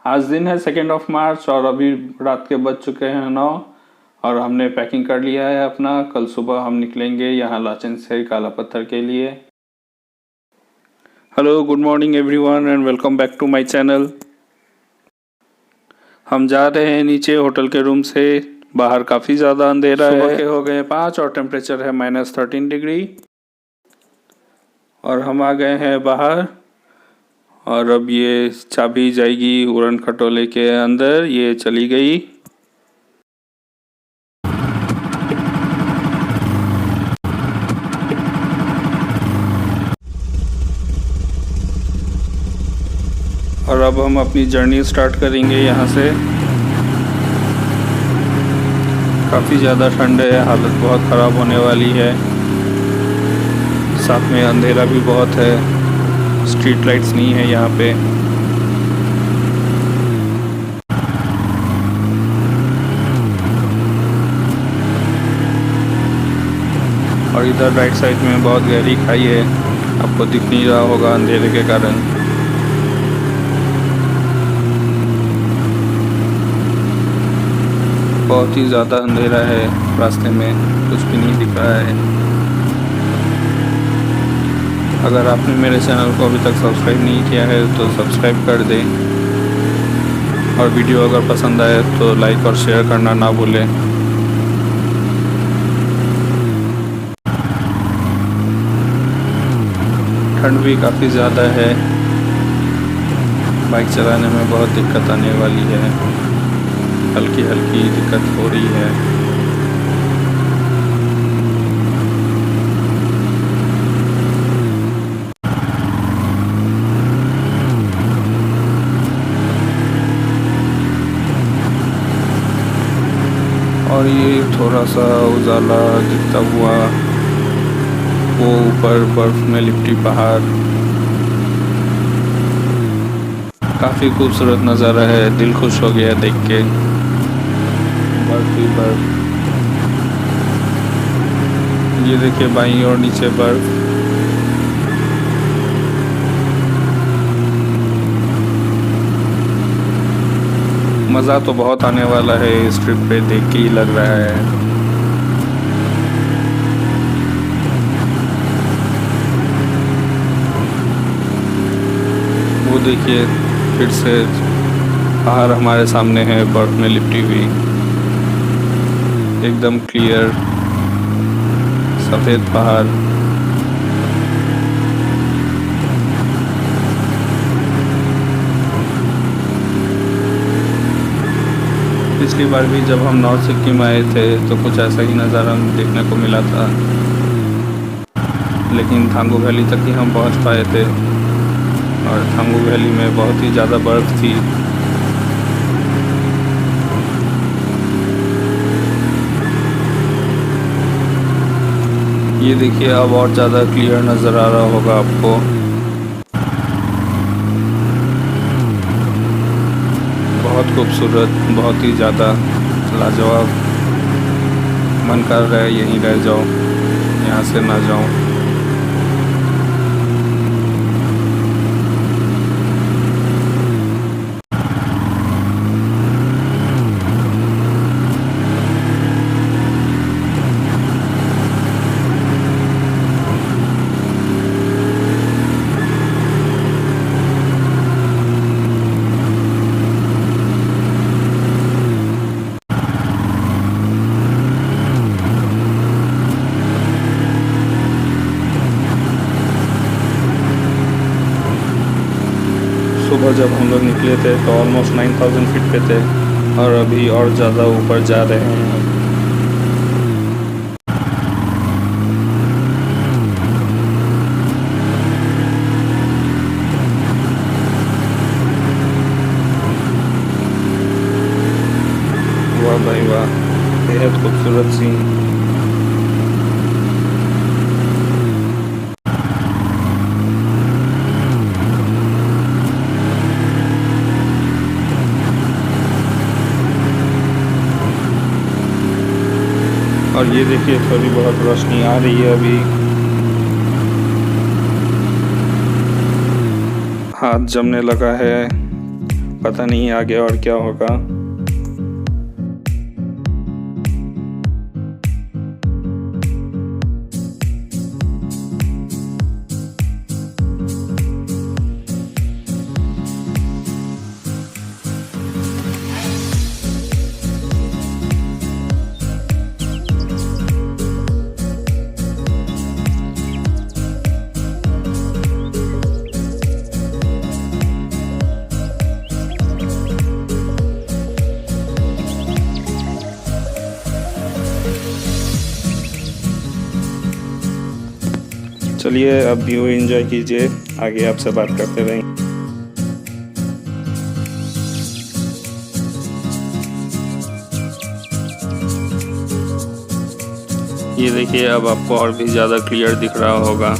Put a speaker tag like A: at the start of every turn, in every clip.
A: आज दिन है 2 मार्च और अभी रात के बज चुके हैं 9 और हमने पैकिंग कर लिया है अपना। कल सुबह हम निकलेंगे यहाँ लाचन से कालापत्थर के लिए। Hello, good morning everyone and welcome back to my channel. हम जा रहे हैं नीचे होटल के रूम से। बाहर काफ़ी ज़्यादा अंधेरा है। सुबह के हो गए 5 और टेम्परेचर है -13 डिग्री और हम आ गए हैं बाहर। और अब ये चाबी जाएगी उड़न खटोले के अंदर। ये चली गई। और अब हम अपनी जर्नी स्टार्ट करेंगे यहाँ से। काफ़ी ज़्यादा ठंड है, हालत बहुत ख़राब होने वाली है। साथ में अंधेरा भी बहुत है, स्ट्रीट लाइट्स नहीं है यहाँ पे। और इधर राइट साइड में बहुत गहरी खाई है, आपको दिख नहीं रहा होगा अंधेरे के कारण। बहुत ही ज़्यादा अंधेरा है, रास्ते में कुछ भी नहीं दिख रहा है। अगर आपने मेरे चैनल को अभी तक सब्सक्राइब नहीं किया है तो सब्सक्राइब कर दें और वीडियो अगर पसंद आए तो लाइक और शेयर करना ना भूलें। ठंड भी काफ़ी ज़्यादा है, बाइक चलाने में बहुत दिक्कत आने वाली है। हल्की हल्की दिक्कत हो रही है। और ये थोड़ा सा उजाला दिखता हुआ वो ऊपर बर्फ में लिपटी पहाड़, काफ़ी खूबसूरत नज़ारा है। दिल खुश हो गया देख के। बर्फ ही बर्फ। ये देखिए बाईं और नीचे बर्फ। मज़ा तो बहुत आने वाला है इस ट्रिप पे, देख के ही लग रहा है। वो देखिए फिर से पहाड़ हमारे सामने है, बर्फ में लिपटी हुई, एकदम क्लियर सफ़ेद पहाड़। पिछली बार भी जब हम नॉर्थ सिक्किम आए थे तो कुछ ऐसा ही नज़ारा देखने को मिला था, लेकिन थांगू वैली तक ही हम पहुंच पाए थे और थंगू वैली में बहुत ही ज़्यादा बर्फ़ थी। ये देखिए अब और ज़्यादा क्लियर नज़र आ रहा होगा आपको। बहुत खूबसूरत, बहुत ही ज़्यादा लाजवाब। मन कर रहा है यहीं रह जाओ, यहाँ से ना जाऊँ। सुबह जब हम लोग निकले थे तो ऑलमोस्ट 9000 फीट पे थे और अभी और ज़्यादा ऊपर जा रहे हैं। वाह भाई वाह, बेहद खूबसूरत सीन। और ये देखिए थोड़ी बहुत रोशनी आ रही है अभी। हाथ जमने लगा है, पता नहीं आगे और क्या होगा। चलिए अब व्यू एंजॉय कीजिए, आगे आपसे बात करते रहेंगे। ये देखिए, अब आपको और भी ज़्यादा क्लियर दिख रहा होगा।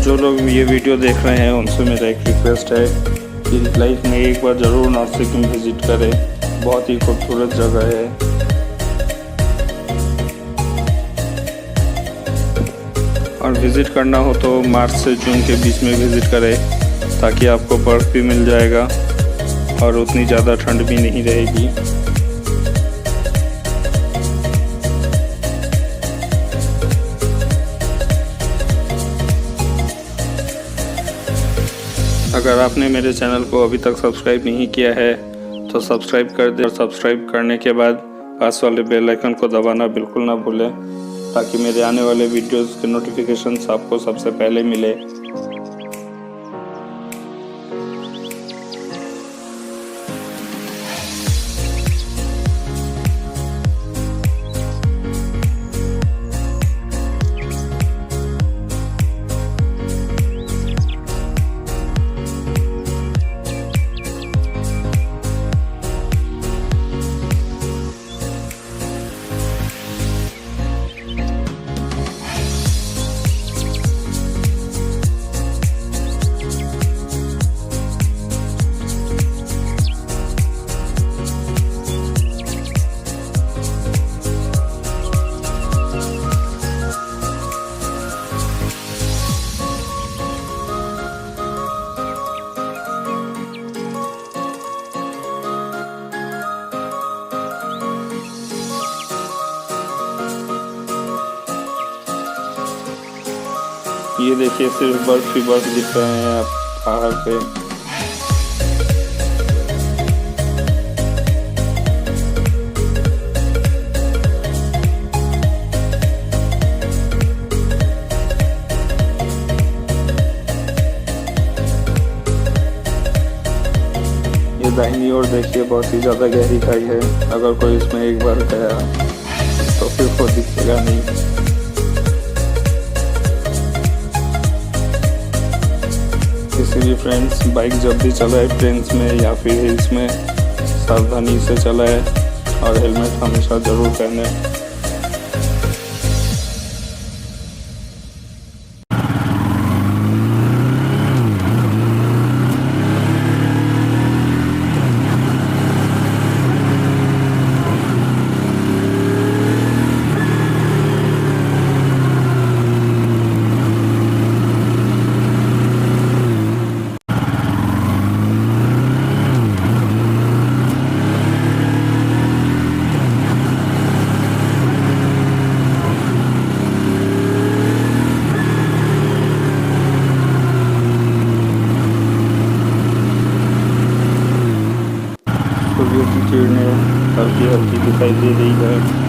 A: जो लोग ये वीडियो देख रहे हैं उनसे मेरा एक रिक्वेस्ट है कि लाइफ में एक बार ज़रूर नॉर्थ सिक्किम विज़िट करें। बहुत ही खूबसूरत जगह है। और विज़िट करना हो तो मार्च से जून के बीच में विज़िट करें, ताकि आपको बर्फ़ भी मिल जाएगा और उतनी ज़्यादा ठंड भी नहीं रहेगी। अगर आपने मेरे चैनल को अभी तक सब्सक्राइब नहीं किया है तो सब्सक्राइब कर दें, और सब्सक्राइब करने के बाद पास वाले बेल आइकन को दबाना बिल्कुल ना भूलें, ताकि मेरे आने वाले वीडियोस के नोटिफिकेशंस आपको सबसे पहले मिले। ये देखिए, सिर्फ बर्फ ही बर्फ दिख रहे हैं आप पहाड़ पे। ये दाहिनी ओर देखिए, बहुत ही ज़्यादा गहरी खाई है। अगर कोई इसमें एक बार गया तो फिर वो दिखेगा नहीं। इसीलिए फ्रेंड्स, बाइक जब भी चलाए प्लेन्स में या फिर हिल्स में, सावधानी से चलाए और हेलमेट हमेशा ज़रूर पहने। सूर्य की किरणें हल्की हल्की दिखाई दे रही है।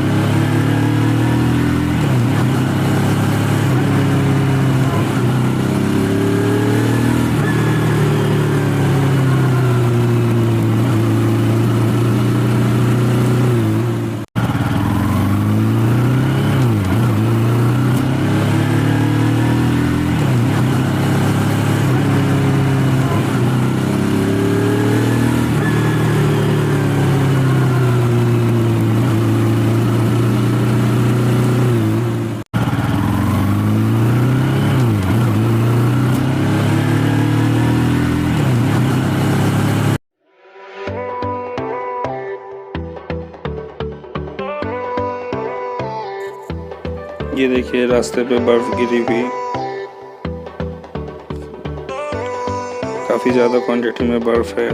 A: ये देखिए रास्ते पे बर्फ गिरी हुई, काफी ज्यादा क्वांटिटी में बर्फ है।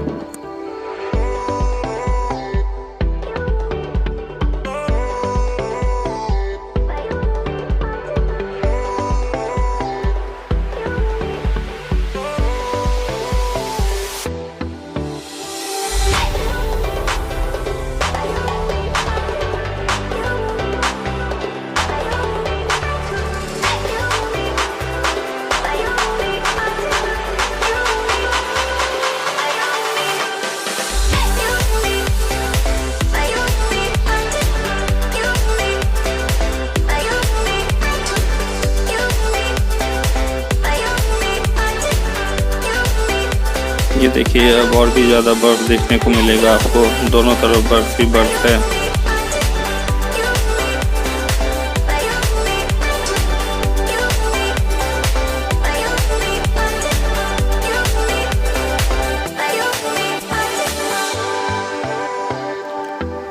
A: ये देखिए अब और भी ज़्यादा बर्फ़ देखने को मिलेगा आपको, दोनों तरफ बर्फ़ ही बर्फ़ है।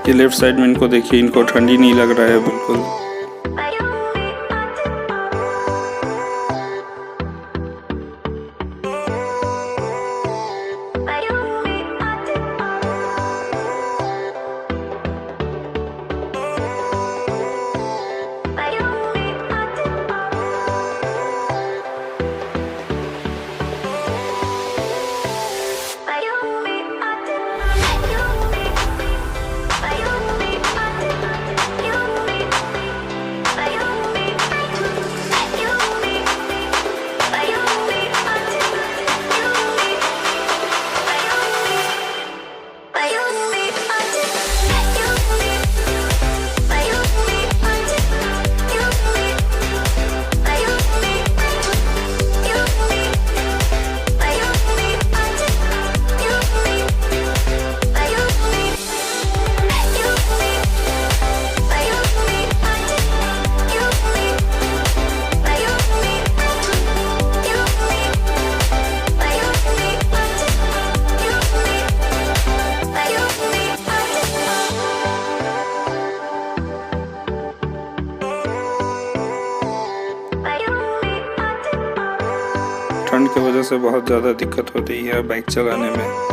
A: ये लेफ्ट साइड में इनको देखिए, इनको ठंडी नहीं लग रहा है बिल्कुल। ठंड की वजह से बहुत ज़्यादा दिक्कत होती है बाइक चलाने में।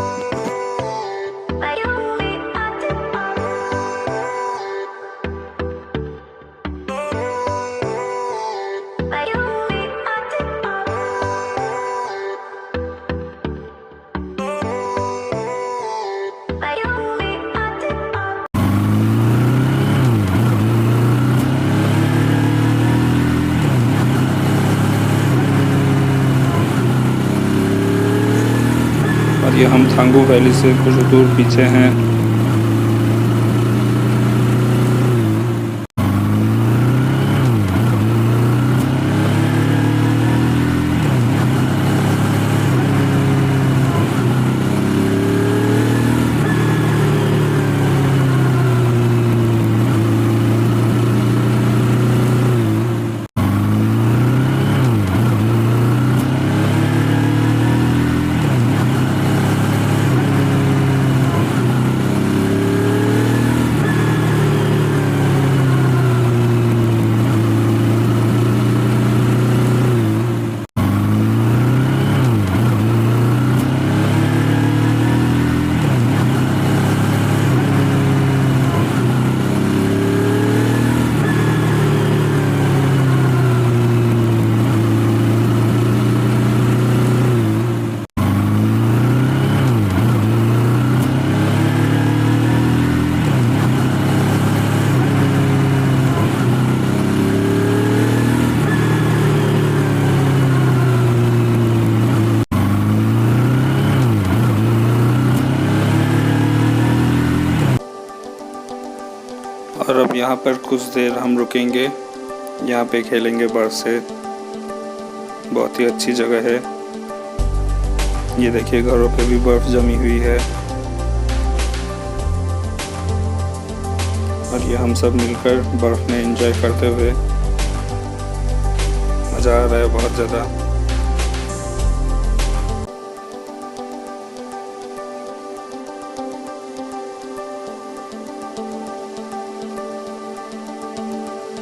A: ये हम थांगू वैली से कुछ दूर पीछे हैं। और अब यहाँ पर कुछ देर हम रुकेंगे, यहाँ पे खेलेंगे बर्फ से। बहुत ही अच्छी जगह है। ये देखिए घरों पे भी बर्फ जमी हुई है और ये हम सब मिलकर बर्फ में एंजॉय करते हुए मज़ा आ रहा है बहुत ज़्यादा।